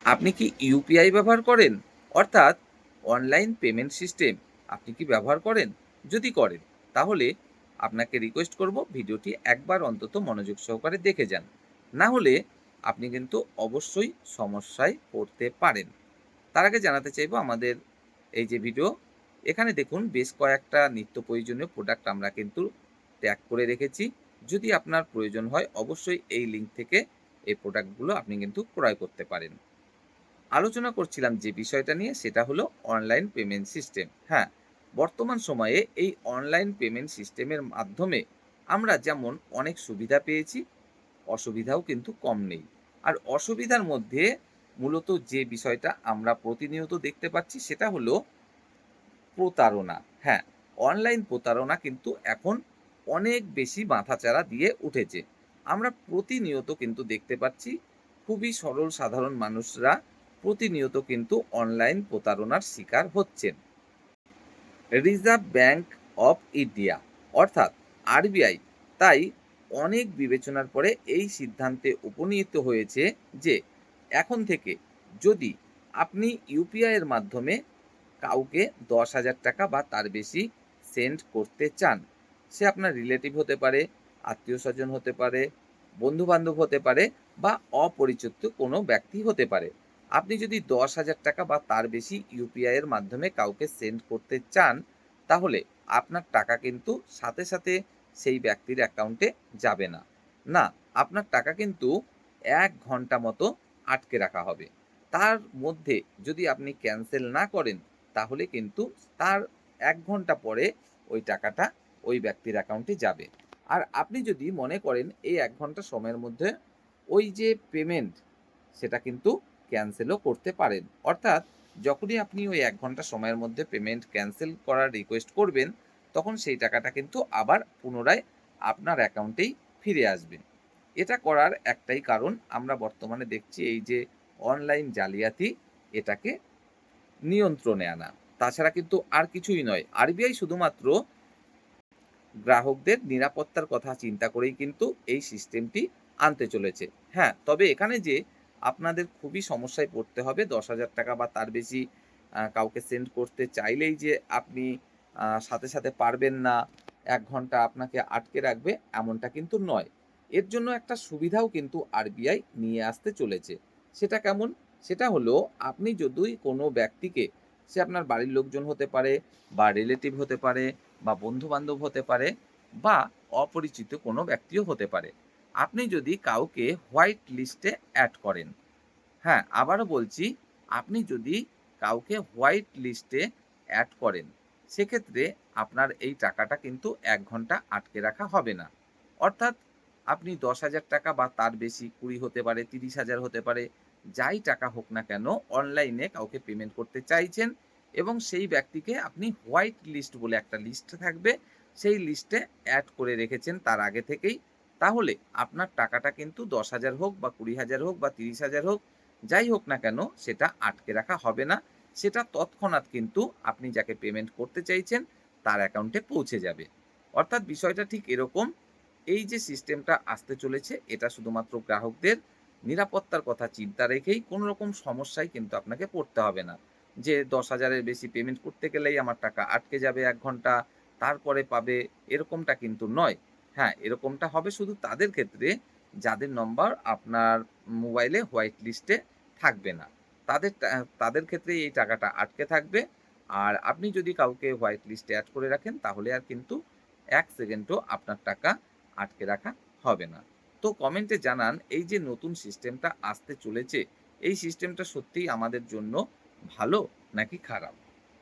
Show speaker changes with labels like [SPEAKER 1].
[SPEAKER 1] আপনি কি ইউপিআই ব্যবহার করেন? অর্থাৎ অনলাইন পেমেন্ট সিস্টেম আপনি কি ব্যবহার করেন? যদি করেন, তাহলে আপনাকে রিকোয়েস্ট করব ভিডিওটি একবার অন্তত মনোযোগ সহকারে দেখে যান। না হলে আপনি কিন্তু অবশ্যই সমস্যায় পড়তে পারেন। তার আগে জানাতে চাইবো আমাদের এই যে ভিডিও, এখানে দেখুন বেশ কয়েকটা নিত্য প্রয়োজনীয় প্রোডাক্ট আমরা কিন্তু ট্যাগ করে রেখেছি। যদি আপনার প্রয়োজন হয় অবশ্যই এই লিঙ্ক থেকে এই প্রোডাক্টগুলো আপনি কিন্তু ক্রয় করতে পারেন। আলোচনা করছিলাম যে বিষয়টা নিয়ে সেটা হলো অনলাইন পেমেন্ট সিস্টেম। হ্যাঁ, বর্তমান সময়ে এই অনলাইন পেমেন্ট সিস্টেমের মাধ্যমে আমরা যেমন অনেক সুবিধা পেয়েছি, অসুবিধাও কিন্তু কম নেই। আর অসুবিধার মধ্যে মূলত যে বিষয়টা আমরা প্রতিনিয়ত দেখতে পাচ্ছি সেটা হলো প্রতারণা। হ্যাঁ, অনলাইন প্রতারণা কিন্তু এখন অনেক বেশি মাথাচাড়া দিয়ে উঠেছে। আমরা প্রতিনিয়ত কিন্তু দেখতে পাচ্ছি খুবই সরল সাধারণ মানুষরা প্রতিনিয়ত কিন্তু অনলাইন প্রতারণার শিকার হচ্ছেন। রিজার্ভ ব্যাঙ্ক অফ ইন্ডিয়া অর্থাৎ আরবিআই তাই অনেক বিবেচনার পরে এই সিদ্ধান্তে উপনীত হয়েছে যে এখন থেকে যদি আপনি ইউপিআই এর মাধ্যমে কাউকে ১০,০০০ টাকা বা তার বেশি সেন্ড করতে চান, সে আপনার রিলেটিভ হতে পারে, আত্মীয়স্বজন হতে পারে, বন্ধু-বান্ধব হতে পারে বা অপরিচিত কোনো ব্যক্তি হতে পারে। আপনি যদি ১০,০০০ টাকা বা তার বেশি ইউপিআই এর মাধ্যমে কাউকে সেন্ড করতে চান, তাহলে আপনার টাকা কিন্তু সাথে, সাথে সেই ব্যক্তির অ্যাকাউন্টে যাবে না। না, আপনার টাকা কিন্তু ১ ঘন্টা মতো আটকে রাখা হবে। তার মধ্যে যদি আপনি ক্যানসেল না করেন, তাহলে কিন্তু তার ১ ঘন্টা পরে ওই টাকাটা ওই ব্যক্তির অ্যাকাউন্টে যাবে। আর আপনি যদি মনে করেন এই ১ ঘন্টা সময়ের মধ্যে ওই যে পেমেন্ট, সেটা কিন্তু ক্যানসেলও করতে পারেন। অর্থাৎ যখনই আপনি ওই ১ ঘন্টা সময়ের মধ্যে পেমেন্ট ক্যানসেল করার রিকোয়েস্ট করবেন, তখন সেই টাকাটা কিন্তু আবার পুনরায় আপনার অ্যাকাউন্টেই ফিরে আসবে। এটা করার একটাই কারণ, আমরা বর্তমানে দেখছি এই যে অনলাইন জালিয়াতি, এটাকে নিয়ন্ত্রণে আনা। তাছাড়া কিন্তু আর কিছুই নয়। আরবিআই শুধুমাত্র গ্রাহকদের নিরাপত্তার কথা চিন্তা করেই কিন্তু এই সিস্টেমটি আনতে চলেছে। হ্যাঁ, তবে এখানে যে আপনাদের খুবই সমস্যায় পড়তে হবে ১০,০০০ টাকা বা তার বেশি কাউকে সেন্ড করতে চাইলেই যে আপনি সাথে, সাথে পারবেন না, ১ ঘন্টা আপনাকে আটকে রাখবে এমনটা কিন্তু নয়। এর জন্য একটা সুবিধাও কিন্তু আরবিআই নিয়ে আসতে চলেছে। সেটা কেমন? সেটা হলো আপনি যদি কোনো ব্যক্তিকে, সে আপনার বাড়ির লোকজন হতে পারে বা রিলেটিভ হতে পারে বা বন্ধু-বান্ধব হতে পারে বা অপরিচিত কোনো ব্যক্তিও হতে পারে। আপনি যদি কাউকে হোয়াইট লিস্টে এড করেন, হ্যাঁ, আবারও বলছি, আপনি যদি কাউকে হোয়াইট লিস্টে এড করেন, সেক্ষেত্রে আপনার এই টাকাটা কিন্তু ১ ঘন্টা আটকে রাখা হবে না। অর্থাৎ আপনি ১০,০০০ টাকা বা তার বেশি ২০ হতে পারে, ৩০,০০০ হতে পারে, যাই টাকা হোক না কেন অনলাইনে কাউকে পেমেন্ট করতে চাইছেন এবং সেই ব্যক্তিকে আপনি হোয়াইট লিস্ট বলে একটা লিস্ট থাকবে, সেই লিস্টে এড করে রেখেছেন তার আগে থেকেই। তাহলে আপনার টাকাটা কিন্তু ১০,০০০ হোক বা ২০,০০০ হোক বা ৩০,০০০ হোক, যাই হোক না কেন সেটা আটকে রাখা হবে না। সেটা তৎক্ষণাৎ কিন্তু আপনি যাকে পেমেন্ট করতে চাইছেন তার অ্যাকাউন্টে পৌঁছে যাবে। অর্থাৎ বিষয়টা ঠিক এরকম। এই যে সিস্টেমটা আসতে চলেছে এটা শুধুমাত্র গ্রাহকদের নিরাপত্তার কথা চিন্তা রেখেই, কোনো রকম সমস্যায় কিন্তু আপনাকে পড়তে হবে না। যে ১০,০০০ এর বেশি পেমেন্ট করতে গেলেই আমার টাকা আটকে যাবে ১ ঘন্টা, তারপরে পাবে, এরকমটা কিন্তু নয়। হ্যাঁ, এরকমটা হবে শুধু তাদের ক্ষেত্রে যাদের নম্বর আপনার মোবাইলে হোয়াইট লিস্টে থাকবে না। তাদের ক্ষেত্রেই এই টাকাটা আটকে থাকবে। আর আপনি যদি কাউকে হোয়াইট লিস্টে এড করে রাখেন তাহলে আর কিন্তু ১ সেকেন্ডও আপনার টাকা আটকে রাখা হবে না। তো কমেন্টে জানান এই যে নতুন সিস্টেমটা আসতে চলেছে, এই সিস্টেমটা সত্যিই আমাদের জন্য ভালো নাকি খারাপ?